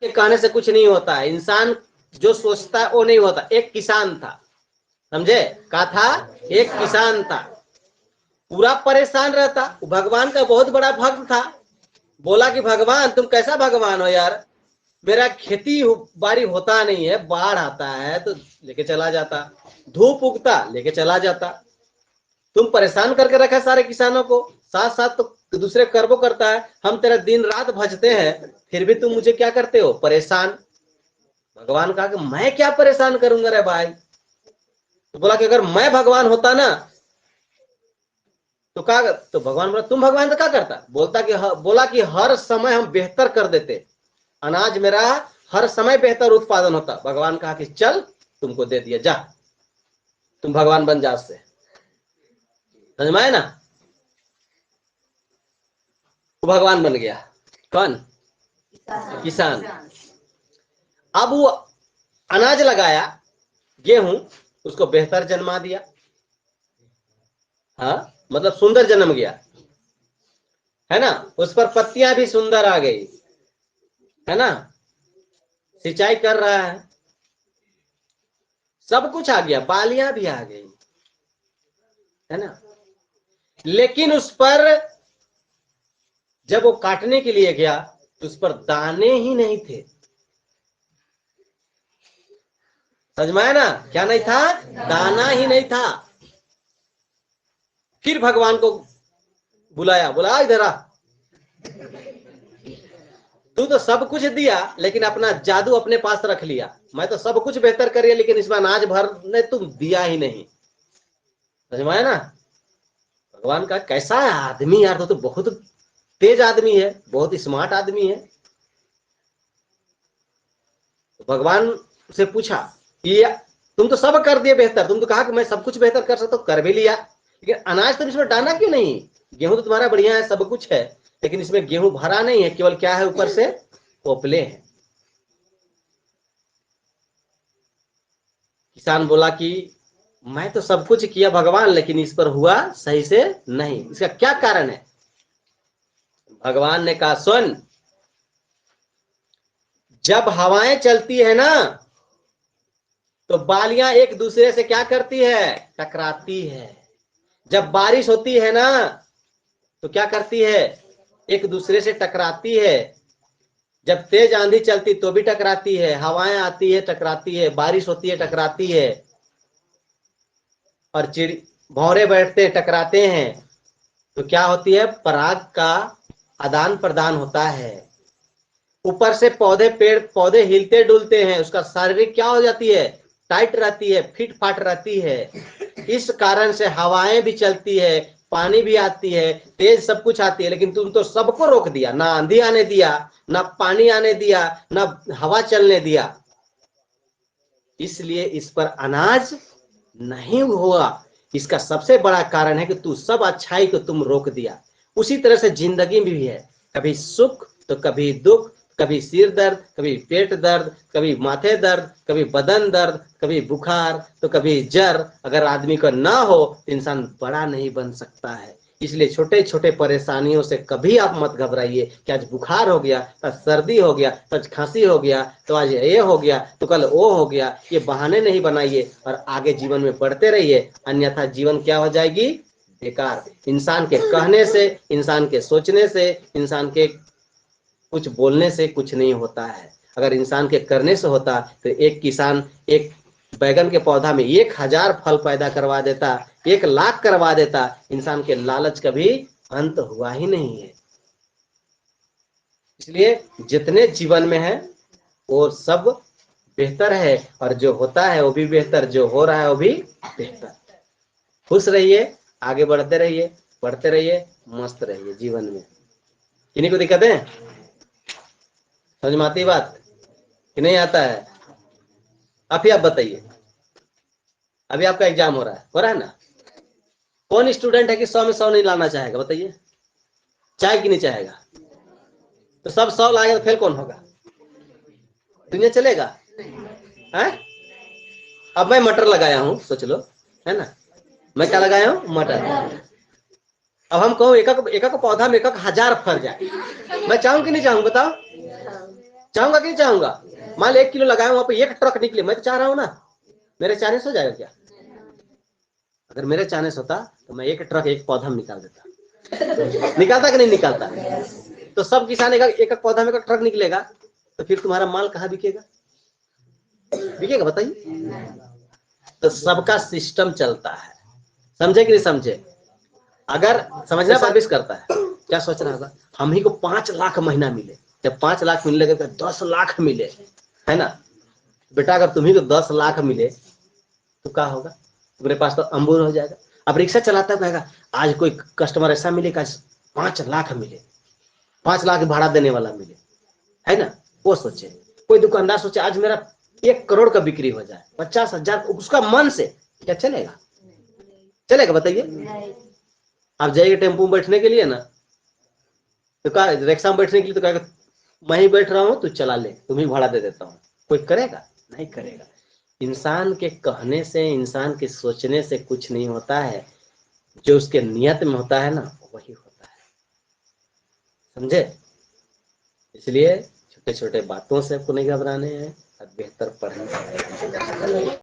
के कहने से कुछ नहीं होता है। इंसान जो सोचता है वो नहीं होता। एक किसान था, समझे, कहा था एक किसान था, पूरा परेशान रहता। भगवान का बहुत बड़ा भक्त था। बोला कि भगवान तुम कैसा भगवान हो यार, मेरा खेती बाड़ी होता नहीं है, बाढ़ आता है तो लेके चला जाता, धूप उगता लेके चला जाता, तुम परेशान करके रखा है सारे किसानों को, साथ साथ तो दूसरे कर्मों करता है, हम तेरा दिन रात भजते हैं, फिर भी तुम मुझे क्या करते हो, परेशान। भगवान कहा कि मैं क्या परेशान करूंगा रे भाई। तो बोला कि अगर मैं भगवान होता ना तो क्या, तो भगवान बोला तुम भगवान तो क्या करता, बोला कि हर समय हम बेहतर कर देते, अनाज मेरा हर समय बेहतर उत्पादन होता। भगवान कहा कि चल तुमको दे दिया, जा तुम भगवान बन जा से। समझ में आया ना, वो भगवान बन गया। कौन, किसान। अब वो अनाज लगाया, गेहूं, उसको बेहतर जन्मा दिया, हाँ मतलब सुंदर जन्म गया, है ना, उस पर पत्तियां भी सुंदर आ गई, है ना, सिंचाई कर रहा है, सब कुछ आ गया, बालियां भी आ गई, है ना। लेकिन उस पर जब वो काटने के लिए गया तो उस पर दाने ही नहीं थे। समझ में आया ना, क्या नहीं था, दाना ही नहीं था। फिर भगवान को बुलाया, बोला इधर आ, तू तो सब कुछ दिया लेकिन अपना जादू अपने पास रख लिया, मैं तो सब कुछ बेहतर करिए लेकिन इसमें अनाज भर ने तुम दिया ही नहीं। समझ में आया ना। भगवान का कैसा है आदमी यार, तो बहुत तेज आदमी है, बहुत स्मार्ट आदमी है। भगवान से पूछा कि तुम तो सब कर दिए बेहतर, तुम तो कहा कि मैं सब कुछ बेहतर कर सकता हूँ, कर भी लिया, लेकिन अनाज तुम इसमें डालना क्यों नहीं, गेहूं तो तुम्हारा बढ़िया है, सब कुछ है, लेकिन इसमें गेहूं भरा नहीं है, केवल क्या है ऊपर से पोपले हैं। किसान बोला कि मैं तो सब कुछ किया भगवान, लेकिन इस पर हुआ सही से नहीं, इसका क्या कारण है। भगवान ने कहा सुन, जब हवाएं चलती है ना तो बालियां एक दूसरे से क्या करती है, टकराती है। जब बारिश होती है ना तो क्या करती है, एक दूसरे से टकराती है। जब तेज आंधी चलती तो भी टकराती है, हवाएं आती है टकराती है, बारिश होती है टकराती है, और चिड़ी भौरे बैठते टकराते हैं, तो क्या होती है, पराग का आदान प्रदान होता है। ऊपर से पौधे, पेड़ पौधे हिलते डुलते हैं, उसका शारीरिक क्या हो जाती है, टाइट रहती है, फिट फाट रहती है। इस कारण से हवाएं भी चलती है, पानी भी आती है, तेज सब कुछ आती है, लेकिन तुम तो सबको रोक दिया, ना आंधी आने दिया, ना पानी आने दिया, ना हवा चलने दिया, इसलिए इस पर अनाज नहीं हुआ। इसका सबसे बड़ा कारण है कि तू सब अच्छाई को तुम रोक दिया। उसी तरह से जिंदगी में भी है, कभी सुख तो कभी दुख, कभी सिर दर्द, कभी पेट दर्द, कभी माथे दर्द, कभी बदन दर्द, कभी बुखार तो कभी जर। अगर आदमी को ना हो तो इंसान बड़ा नहीं बन सकता है। इसलिए छोटे छोटे परेशानियों से कभी आप मत घबराइए कि आज बुखार हो गया, आज सर्दी हो गया, तो आज खांसी हो गया, तो आज ये हो गया, तो कल वो हो गया। ये बहाने नहीं बनाइए और आगे जीवन में बढ़ते रहिए, अन्यथा जीवन क्या हो जाएगी, बेकार। इंसान के कहने से, इंसान के सोचने से, इंसान के कुछ बोलने से कुछ नहीं होता है। अगर इंसान के करने से होता तो एक किसान एक बैगन के पौधा में 1000 फल पैदा करवा देता, 1,00,000 करवा देता। इंसान के लालच कभी अंत हुआ ही नहीं है। इसलिए जितने जीवन में है वो सब बेहतर है, और जो होता है वो भी बेहतर, जो हो रहा है वो भी बेहतर। खुश रहिए, आगे बढ़ते रहिए, बढ़ते रहिए, मस्त रहिए जीवन में। किन्हीं को दिक्कत है, समझ में आती बात कि नहीं आता है। आप ही आप बताइए, अभी आपका एग्जाम हो रहा है ना, कौन स्टूडेंट है कि 100 में 100 नहीं लाना चाहेगा, बताइए, चाहे कि नहीं चाहेगा। तो सब 100 लाएगा तो फेल कौन होगा, दुनिया चलेगा है। अब मैं मटर लगाया हूं, सोच लो, है ना, मैं क्या लगाया हूं, मटर। अब हम कहूँ एक एक पौधा में 1,000 फल जाए, मैं चाहूं कि नहीं चाहूं, बताओ, चाहूंगा कि नहीं चाहूंगा? मान लो 1 किलो लगाया वहां पे 1 ट्रक निकले, मैं तो चाह रहा हूँ ना, मेरे चाहने से हो जाएगा क्या? अगर मेरे चाहने से होता तो मैं 1 ट्रक 1 पौधा में निकाल देता। निकालता कि नहीं निकालता? तो सब किसान एक पौधा में 1 ट्रक निकलेगा, तो फिर तुम्हारा माल कहाँ बिकेगा? बिकेगा बताइए? तो सबका सिस्टम चलता है, समझे कि नहीं समझे? अगर समझना सर्विस करता है, क्या सोच रहा होगा हम ही को 5 लाख महीना मिले, जब 5 लाख मिलेगा तो 10 लाख मिले, है ना बेटा? अगर तुम्ही को 10 लाख मिले तो क्या होगा? तुम्हारे पास तो अंबुर हो जाएगा। अब रिक्शा चलाता है, कहेगा आज कोई कस्टमर ऐसा मिलेगा 5 लाख मिले, 5 लाख भाड़ा देने वाला मिले, है ना? वो सोचे। कोई दुकानदार सोचे आज मेरा 1 करोड़ का बिक्री हो जाए, 50,000, उसका मन से क्या चलेगा? चलेगा बताइए? आप जाइए टेम्पो में बैठने के लिए ना, तो कहा रिक्शा में बैठने के लिए तो कहेगा मैं ही बैठ रहा हूँ, तू चला ले, तुम्हें भाड़ा दे देता हूँ। कोई करेगा? नहीं करेगा। इंसान के कहने से, इंसान के सोचने से कुछ नहीं होता है, जो उसके नियत में होता है ना वही होता है, समझे? इसलिए छोटे छोटे बातों से आपको नहीं घबराने हैं, और बेहतर पढ़ने